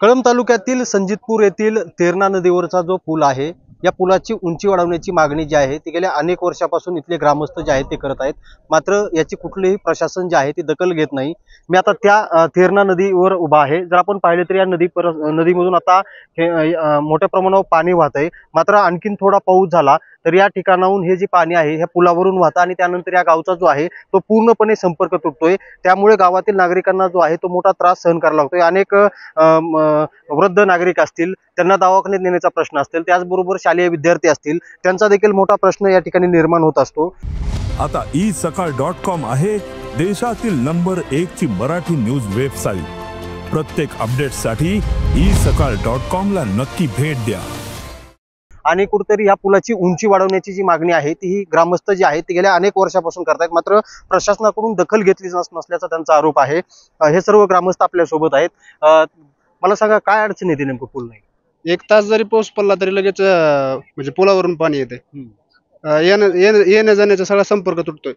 कळंब तालुक्यातील संजितपूर येथील तेरणा नदीवरचा जो पूल आहे, या पुलाची उंची वाढवण्याची मागणी जी आहे ती गेल्या अनेक वर्षापासून इथले ग्रामस्थ जे आहेत ते करत आहेत। मात्र याची कुठलीही प्रशासन जे आहे ती दखल घेत नाही। मी आता त्या तेरणा नदीवर उभा आहे। जर आपण पाहिले तर या नदीमधून आता मोठ्या प्रमाणावर पाणी वाहत आहे। मात्र आणखीन थोडा पाऊस झाला तर या ठिकाणाहून हे जे पाणी आहे ह्या पुलावरून वाहतं आणि त्यानंतर या गावचा जो आहे तो पूर्णपणे संपर्क तुटतोय। त्यामुळे गावातील नागरिकांना जो आहे तो मोठा त्रास सहन करावा लागतोय। अनेक वृद्ध नागरिक असतील त्यांना दवाखान्यात नेण्याचा प्रश्न असेल, त्याचबरोबर शालेय विद्यार्थी असतील त्यांचा देखील मोठा प्रश्न या ठिकाणी निर्माण होत असतो। आता isakal.com आहे देशातील नंबर 1 ची मराठी न्यूज वेबसाईट। प्रत्येक अपडेटसाठी isakal.com ला नक्की भेट द्या। आणि कुठेतरी या पुलाची उंची वाढवण्याची जी मागणी आहे ती ग्रामस्थ जे आहेत ते गेल्या अनेक वर्षापासून करतायत। मात्र प्रशासनाकडून दखल घेतली नसल्याचा त्यांचा आरोप आहे। हे सर्व ग्रामस्थ आपल्या सोबत आहेत। मला सांगा काय अडचण येते नेमकं पूल नाही? 1 तास जरी पाऊस पडला तरी लगेच म्हणजे पुलावरून पाणी येते। येण्या जाण्याचा सगळा संपर्क तुटतोय।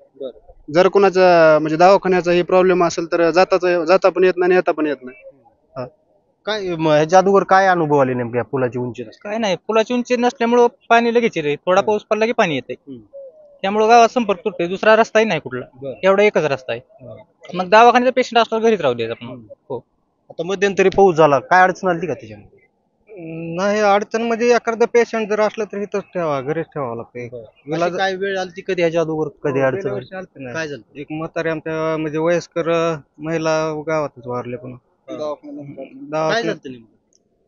जर कोणाचा म्हणजे दवाखान्याचा हे प्रॉब्लेम असेल तर जाता पण येत नाही, येता पण येत नाही। काय ह्याच्या अगोदर काय अनुभव आले नेमके पुलाची उंची? काय नाही, पुलाची उंची नसल्यामुळे पाणी लगेच येते। थोडा पाऊस पडला की पाणी येते, त्यामुळे गावात संपर्क तुटतोय। दुसरा रस्ताही नाही कुठला, एवढा एकच रस्ता आहे। मग दवाखान्याचा पेशंट असला घरीच राहू द्यायचा आपण। हो, आता मध्यंतरी पाऊस झाला, काय अडचण आली का त्याच्यामध्ये? नाही, अडचण म्हणजे एखादा पेशंट जर असलं तर इथंच ठेवा, घरीच ठेवावं लागतं। काय वेळ आली कधी ह्याच्या अगोदर कधी अडचण आली? काय झालं, एक म्हातारी आमच्या म्हणजे वयस्कर महिला गावातच वारले। पुन्हा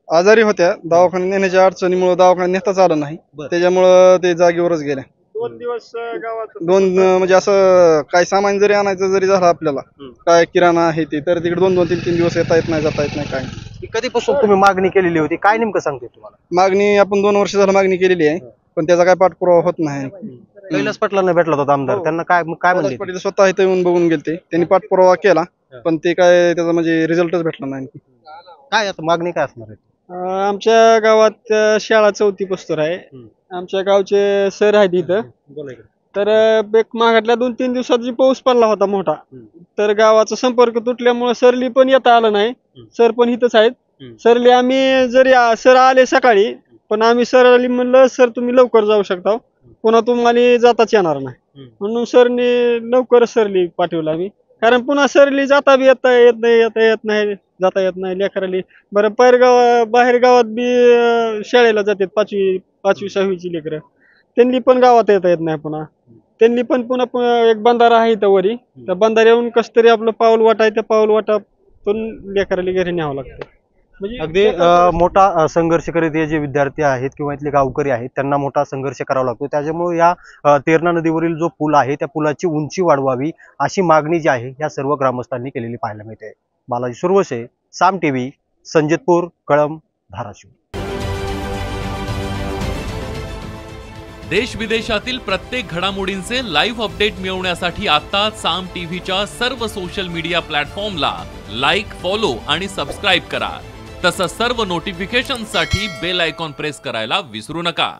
आजारी होत्या, दवाखान्यात नेण्याच्या अडचणीमुळे दवाखान्यात नेताच आलं नाही, त्याच्यामुळे ते जागेवरच गेल्या। 2 दिवस गावात म्हणजे असं काय सामान जरी आणायचं जरी झालं आपल्याला, काय किराणा आहे ते, तर तिकडे 2-2, 3-3 दिवस येता येत नाही, जाता येत नाही। काय कधीपासून तुम्ही मागणी केलेली होती, काय नेमकं सांगते तुम्हाला? मागणी आपण 2 वर्ष झालं मागणी केलेली आहे, पण त्याचा काय पाठपुरावा होत नाही। कैलास पाटलांना भेटला होता आमदार, त्यांना काय म्हणले? पाटील स्वतः इथे येऊन बघून गेलते, त्यांनी पाठपुरावा केला, पण ते काय त्याचा म्हणजे रिझल्टच भेटला नाही। काय आता मागणी काय असणार आहे? आमच्या गावात शाळा 4थी पस्तूर आहे। आमच्या गावचे सर आहेत इथं, तर एक मागातल्या 2-3 दिवसात जी पाऊस पडला होता मोठा, तर गावाचा संपर्क तुटल्यामुळे सरली पण येता आलं नाही। सर पण इथंच आहेत। सरली आम्ही जरी सर आले सकाळी, पण आम्ही सरली म्हणलं सर तुम्ही लवकर जाऊ शकता, पुन्हा तुम्हाला जाताच येणार नाही, म्हणून सरनी लवकरच सरली पाठवलं आम्ही। कारण पुन्हा सरली जाता बी येता येत नाही, जाता येत नाही लेकराली। बरं, बाहेर गावात बी शाळेला जातात 5वी 6वी ची लेकरं, त्यांनी पण गावात येता येत नाही। पुन्हा त्यांनी पण पुन्हा एक बंधारा आहे इथं वरी, त्या बंधाऱ्याहून कस तरी आपलं पाऊल वाटा आहे, त्या पाऊल वाटातून लेकराली घरी न्यावं लागतं। म्हणजे अगदी मोठा संघर्ष करीत हे जे विद्यार्थी आहेत किंवा इथले गावकरी आहेत त्यांना मोठा संघर्ष करावा लागतो। त्याच्यामुळे या तेरणा नदीवरील जो पूल आहे त्या पुलाची उंची वाढवावी अशी मागणी जी आहे या सर्व ग्रामस्थांनी केलेली पाहायला मिळते। बालाजी सुरवसे, साम टीव्ही, संजितपूर, कळंब, धाराशिव। देश विदेशातील प्रत्येक घडामोडींचे लाईव्ह अपडेट मिळवण्यासाठी आता साम टीव्हीच्या सर्व सोशल मीडिया प्लॅटफॉर्मला लाईक, फॉलो आणि सबस्क्राईब करा। तसंच सर्व नोटिफिकेशनसाठी बेल आयकॉन प्रेस करायला विसरू नका।